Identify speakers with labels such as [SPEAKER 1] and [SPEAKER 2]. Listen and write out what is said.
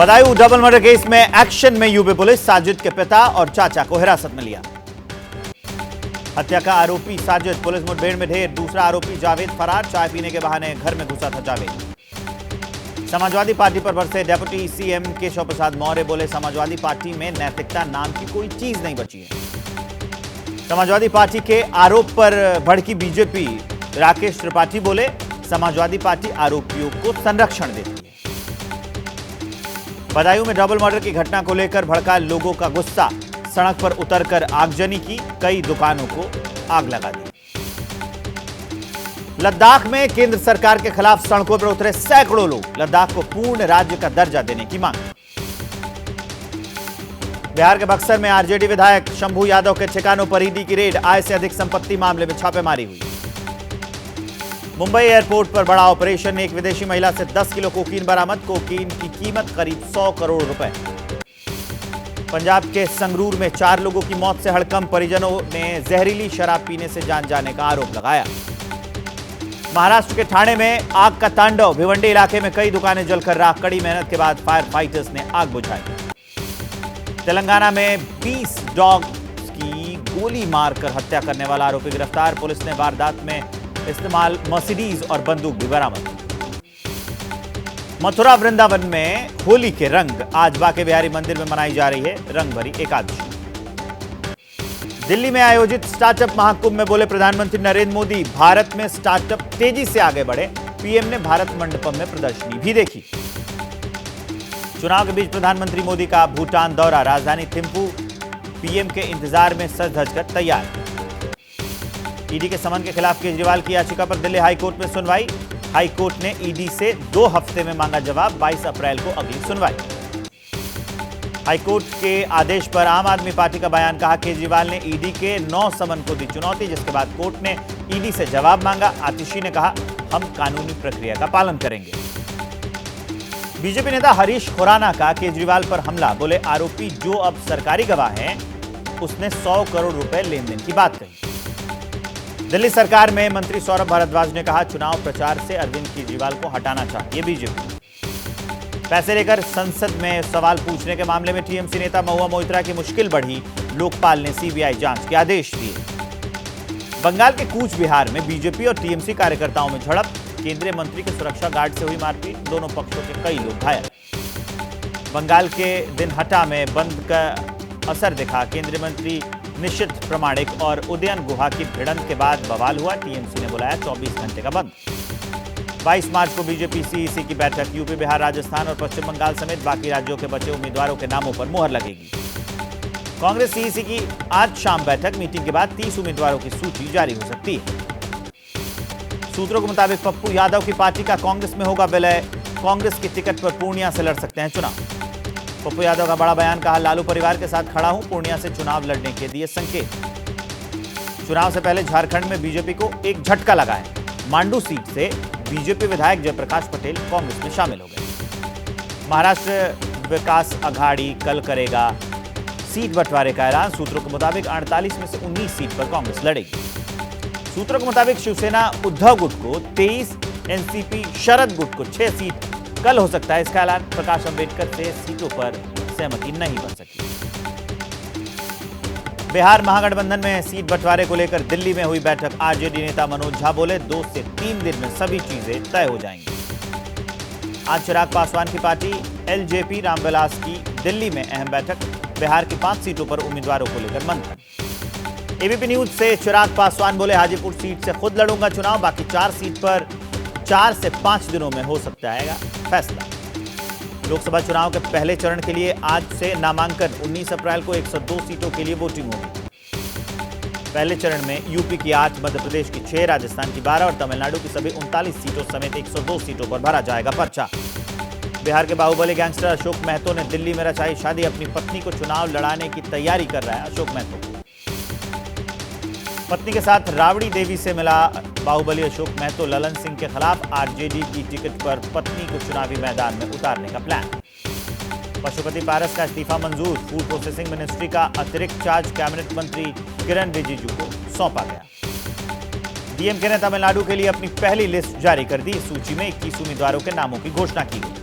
[SPEAKER 1] Badaun double murder case में action में UP police, Sajid के पिता और चाचा को हिरासत में लिया। हत्या का आरोपी साजिद पुलिस मुठभेड़ में ढेर, दूसरा आरोपी जावेद फरार, चाय पीने के बहाने घर में घुसा था जावेद। समाजवादी पार्टी पर बरसे डेप्यूटी सीएम केशव प्रसाद मौर्य, बोले समाजवादी पार्टी में नैतिकता नाम की कोई चीज नहीं बची है। समाजवादी पार्टी के आरोप पर भड़की बीजेपी, राकेश त्रिपाठी बोले समाजवादी पार्टी आरोपियों को संरक्षण देती है। बदायूं में डबल मर्डर की घटना को लेकर भड़का लोगों का गुस्सा, सड़क पर उतरकर आगजनी की, कई दुकानों को आग लगा दी। लद्दाख में केंद्र सरकार के खिलाफ सड़कों पर उतरे सैकड़ों लोग, लद्दाख को पूर्ण राज्य का दर्जा देने की मांग। बिहार के बक्सर में आरजेडी विधायक शंभू यादव के ठिकानों पर ईडी की रेड, आय से अधिक संपत्ति मामले में छापेमारी हुई। मुंबई एयरपोर्ट पर बड़ा ऑपरेशन, एक विदेशी महिला से 10 किलो कोकीन बरामद, कोकीन की कीमत करीब 100 करोड़ रुपए। पंजाब के संगरूर में 4 लोगों की मौत से हड़कंप, परिजनों ने जहरीली शराब पीने से जान जाने का आरोप लगाया। महाराष्ट्र के ठाणे में आग का तांडव, भिवंडी इलाके में कई दुकानें जलकर राख, कड़ी मेहनत के बाद फायर फाइटर्स ने आग बुझाई। तेलंगाना में 20 डॉग्स की गोली मारकर हत्या करने वाला आरोपी गिरफ्तार, पुलिस ने वारदात में इस्तेमाल मर्सिडीज और बंदूक भी बरामद। मथुरा वृंदावन में होली के रंग, आज बांके बिहारी मंदिर में मनाई जा रही है रंग भरी एकादशी। दिल्ली में आयोजित स्टार्टअप महाकुंभ में बोले प्रधानमंत्री नरेंद्र मोदी, भारत में स्टार्टअप तेजी से आगे बढ़े, पीएम ने भारत मंडपम में प्रदर्शनी भी देखी। चुनाव के बीच प्रधानमंत्री मोदी का भूटान दौरा, राजधानी थिम्पू, पीएम के इंतजार में सज धज कर तैयार। ईडी के समन के खिलाफ केजरीवाल की याचिका पर दिल्ली हाईकोर्ट में सुनवाई, हाईकोर्ट ने ईडी से 2 हफ्ते में मांगा जवाब, 22 अप्रैल को अगली सुनवाई। हाईकोर्ट के आदेश पर आम आदमी पार्टी का बयान, कहा केजरीवाल ने ईडी के 9 समन को दी चुनौती, जिसके बाद कोर्ट ने ईडी से जवाब मांगा। आतिशी ने कहा हम कानूनी प्रक्रिया का पालन करेंगे। बीजेपी नेता हरीश खुराना का केजरीवाल पर हमला, बोले आरोपी जो अब सरकारी गवाह हैं, उसने 100 करोड़ रुपए लेन देन की बात कही। दिल्ली सरकार में मंत्री सौरभ भारद्वाज ने कहा चुनाव प्रचार से अरविंद केजरीवाल को हटाना चाहिए बीजेपी। पैसे लेकर संसद में सवाल पूछने के मामले में टीएमसी नेता महुआ मोइत्रा की मुश्किल बढ़ी, लोकपाल ने सीबीआई जांच के आदेश दिए। बंगाल के कूच बिहार में बीजेपी और टीएमसी कार्यकर्ताओं में झड़प, केंद्रीय मंत्री के सुरक्षा गार्ड से हुई मारपीट, दोनों पक्षों के कई लोग घायल। बंगाल के दिनहटा में बंद का असर दिखा, केंद्रीय मंत्री निश्चित प्रमाणिक और उदयन गुहा की भिड़ंत के बाद बवाल हुआ, टीएमसी ने बुलाया 24 घंटे का बंद। 22 मार्च को बीजेपी सीईसी की बैठक, यूपी, बिहार, राजस्थान और पश्चिम बंगाल समेत बाकी राज्यों के बचे उम्मीदवारों के नामों पर मुहर लगेगी। कांग्रेस सीईसी की आज शाम बैठक, मीटिंग के बाद 30 उम्मीदवारों की सूची जारी हो सकती है। सूत्रों के मुताबिक पप्पू यादव की पार्टी का कांग्रेस में होगा विलय, कांग्रेस की टिकट पर पूर्णिया से लड़ सकते हैं चुनाव। पप्पू यादव का बड़ा बयान, कहा लालू परिवार के साथ खड़ा हूं, पूर्णिया से चुनाव लड़ने के दिए संकेत। चुनाव से पहले झारखंड में बीजेपी को एक झटका लगा है, मांडू सीट से बीजेपी विधायक जयप्रकाश पटेल कांग्रेस में शामिल हो गए। महाराष्ट्र विकास अघाड़ी कल करेगा सीट बंटवारे का ऐलान, सूत्रों के मुताबिक 48 में से 19 सीट पर कांग्रेस लड़ेगी। सूत्रों के मुताबिक शिवसेना उद्धव गुट को 23, एनसीपी शरद गुट को 6 सीट कल हो सकता है इसका ऐलान। प्रकाश अंबेडकर से सीटों पर सहमति नहीं बन सकी। बिहार महागठबंधन में सीट बंटवारे को लेकर दिल्ली में हुई बैठक, आरजेडी नेता मनोज झा बोले 2 से 3 दिन में सभी चीजें तय हो जाएंगी। आज चिराग पासवान की पार्टी एलजेपी रामविलास की दिल्ली में अहम बैठक, बिहार की 5 सीटों पर उम्मीदवारों को लेकर मंथन। एबीपी न्यूज से चिराग पासवान बोले हाजीपुर सीट से खुद लड़ूंगा चुनाव, बाकी 4 सीट पर 4 से 5 दिनों में हो सकता है फैसला। लोकसभा चुनाव के पहले चरण के लिए आज से नामांकन, 19 अप्रैल को 102 सीटों के लिए वोटिंग होगी। पहले चरण में यूपी की 8, मध्य प्रदेश की 6, राजस्थान की 12 और तमिलनाडु की सभी 39 सीटों समेत 102 सीटों पर भरा जाएगा पर्चा। बिहार के बाहुबली गैंगस्टर अशोक महतो ने दिल्ली में रचाई शादी, अपनी पत्नी को चुनाव लड़ाने की तैयारी कर रहा है अशोक महतो। पत्नी के साथ राबड़ी देवी से मिला बाहुबली अशोक महतो, ललन सिंह के खिलाफ आरजेडी की टिकट पर पत्नी को चुनावी मैदान में उतारने का प्लान। पशुपति पारस का इस्तीफा मंजूर, फूड प्रोसेसिंग मिनिस्ट्री का अतिरिक्त चार्ज कैबिनेट मंत्री किरण रिजिजू को सौंपा गया। डीएमके ने तमिलनाडु के लिए अपनी पहली लिस्ट जारी कर दी, सूची में 21 उम्मीदवारों के नामों की घोषणा की गई।